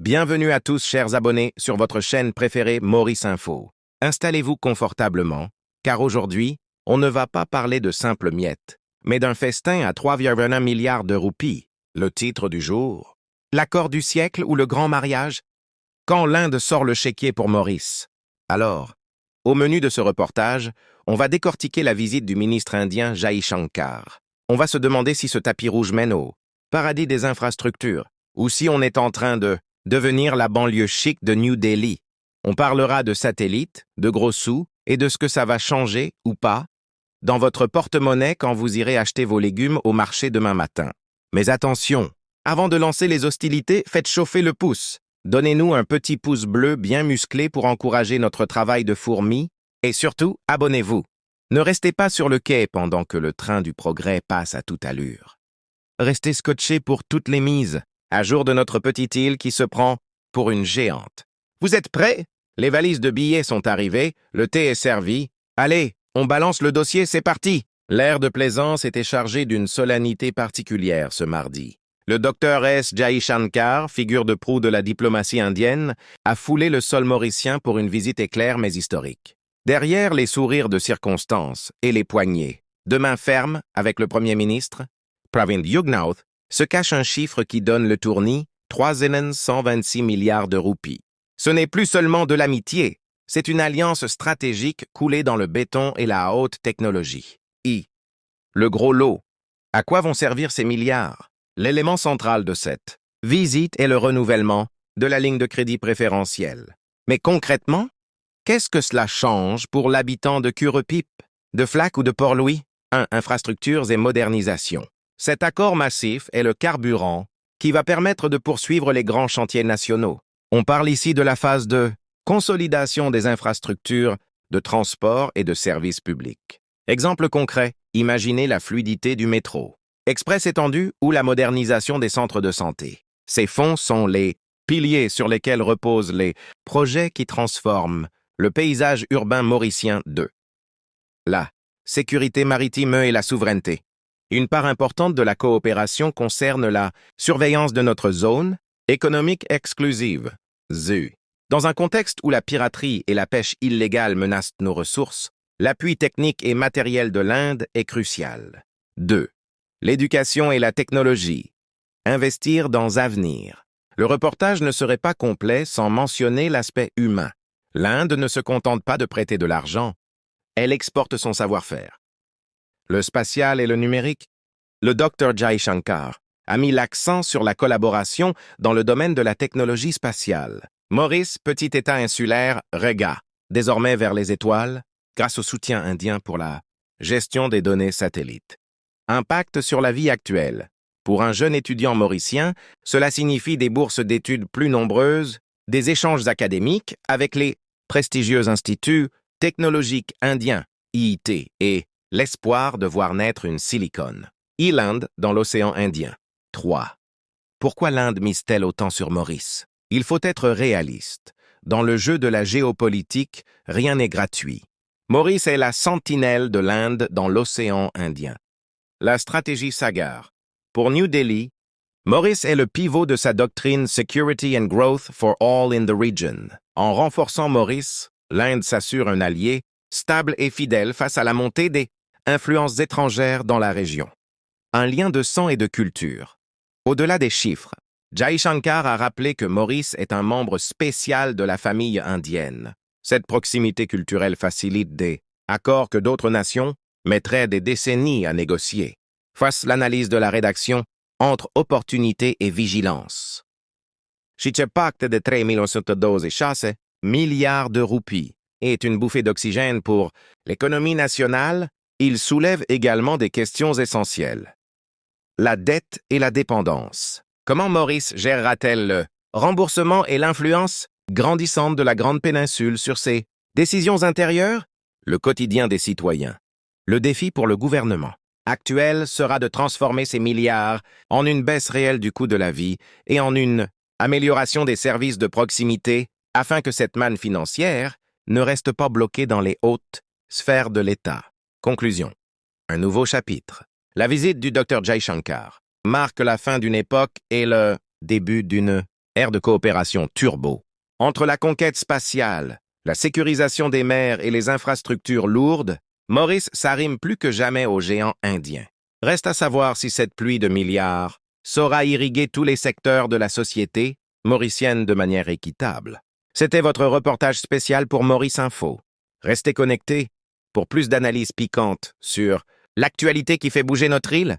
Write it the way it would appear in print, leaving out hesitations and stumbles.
Bienvenue à tous, chers abonnés, sur votre chaîne préférée Maurice Info. Installez-vous confortablement, car aujourd'hui, on ne va pas parler de simples miettes, mais d'un festin à 3,1 milliards de roupies. Le titre du jour: l'accord du siècle ou le grand mariage? Quand l'Inde sort le chéquier pour Maurice. Alors, au menu de ce reportage, on va décortiquer la visite du ministre indien Jai Shankar. On va se demander si ce tapis rouge mène au paradis des infrastructures, ou si on est en train de devenir la banlieue chic de New Delhi. On parlera de satellites, de gros sous, et de ce que ça va changer, ou pas, dans votre porte-monnaie quand vous irez acheter vos légumes au marché demain matin. Mais attention, avant de lancer les hostilités, faites chauffer le pouce. Donnez-nous un petit pouce bleu bien musclé pour encourager notre travail de fourmi, et surtout, abonnez-vous. Ne restez pas sur le quai pendant que le train du progrès passe à toute allure. Restez scotchés pour toutes les mises, à jour de notre petite île qui se prend pour une géante. Vous êtes prêts? Les valises de billets sont arrivées, le thé est servi. Allez, on balance le dossier, c'est parti! L'air de plaisance était chargé d'une solennité particulière ce mardi. Le docteur S. Jai Shankar, figure de proue de la diplomatie indienne, a foulé le sol mauricien pour une visite éclair mais historique. Derrière les sourires de circonstance et les poignées, de main ferme avec le Premier ministre, Pravind Jugnauth, se cache un chiffre qui donne le tournis, 3,126 milliards de roupies. Ce n'est plus seulement de l'amitié, c'est une alliance stratégique coulée dans le béton et la haute technologie. Le gros lot. À quoi vont servir ces milliards? L'élément central de cette visite est le renouvellement de la ligne de crédit préférentielle. Mais concrètement, qu'est-ce que cela change pour l'habitant de Curepipe, de Flac ou de Port-Louis? 1. Infrastructures et modernisation. Cet accord massif est le carburant qui va permettre de poursuivre les grands chantiers nationaux. On parle ici de la phase de consolidation des infrastructures de transport et de services publics. Exemple concret, imaginez la fluidité du métro, express étendu ou la modernisation des centres de santé. Ces fonds sont les piliers sur lesquels reposent les projets qui transforment le paysage urbain mauricien de la sécurité maritime et la souveraineté. Une part importante de la coopération concerne la surveillance de notre zone économique exclusive, ZEU. Dans un contexte où la piraterie et la pêche illégale menacent nos ressources, l'appui technique et matériel de l'Inde est crucial. 2. L'éducation et la technologie. Investir dans avenir. Le reportage ne serait pas complet sans mentionner l'aspect humain. L'Inde ne se contente pas de prêter de l'argent, elle exporte son savoir-faire. Le spatial et le numérique. Le Dr Jai Shankar a mis l'accent sur la collaboration dans le domaine de la technologie spatiale. Maurice, petit État insulaire, regarde désormais vers les étoiles grâce au soutien indien pour la gestion des données satellites. Impact sur la vie actuelle. Pour un jeune étudiant mauricien, cela signifie des bourses d'études plus nombreuses, des échanges académiques avec les prestigieux instituts technologiques indiens, IIT, et l'espoir de voir naître une Silicon Island dans l'océan Indien. 3. Pourquoi l'Inde mise-t-elle autant sur Maurice? Il faut être réaliste. Dans le jeu de la géopolitique, rien n'est gratuit. Maurice est la sentinelle de l'Inde dans l'océan Indien. La stratégie Sagar. Pour New Delhi, Maurice est le pivot de sa doctrine Security and Growth for All in the Region. En renforçant Maurice, l'Inde s'assure un allié stable et fidèle face à la montée des influences étrangères dans la région. Un lien de sang et de culture. Au-delà des chiffres, Jai Shankar a rappelé que Maurice est un membre spécial de la famille indienne. Cette proximité culturelle facilite des accords que d'autres nations mettraient des décennies à négocier. Face l'analyse de la rédaction entre opportunité et vigilance. Ce pacte de 3,112 milliards de roupies est une bouffée d'oxygène pour l'économie nationale. Il soulève également des questions essentielles. La dette et la dépendance. Comment Maurice gérera-t-elle le remboursement et l'influence grandissante de la Grande Péninsule sur ses décisions intérieures? Le quotidien des citoyens. Le défi pour le gouvernement actuel sera de transformer ces milliards en une baisse réelle du coût de la vie et en une amélioration des services de proximité afin que cette manne financière ne reste pas bloquée dans les hautes sphères de l'État. Conclusion. Un nouveau chapitre. La visite du Dr Jai Shankar marque la fin d'une époque et le début d'une ère de coopération turbo. Entre la conquête spatiale, la sécurisation des mers et les infrastructures lourdes, Maurice s'arrime plus que jamais aux géants indiens. Reste à savoir si cette pluie de milliards saura irriguer tous les secteurs de la société mauricienne de manière équitable. C'était votre reportage spécial pour Maurice Info. Restez connectés pour plus d'analyses piquantes sur l'actualité qui fait bouger notre île.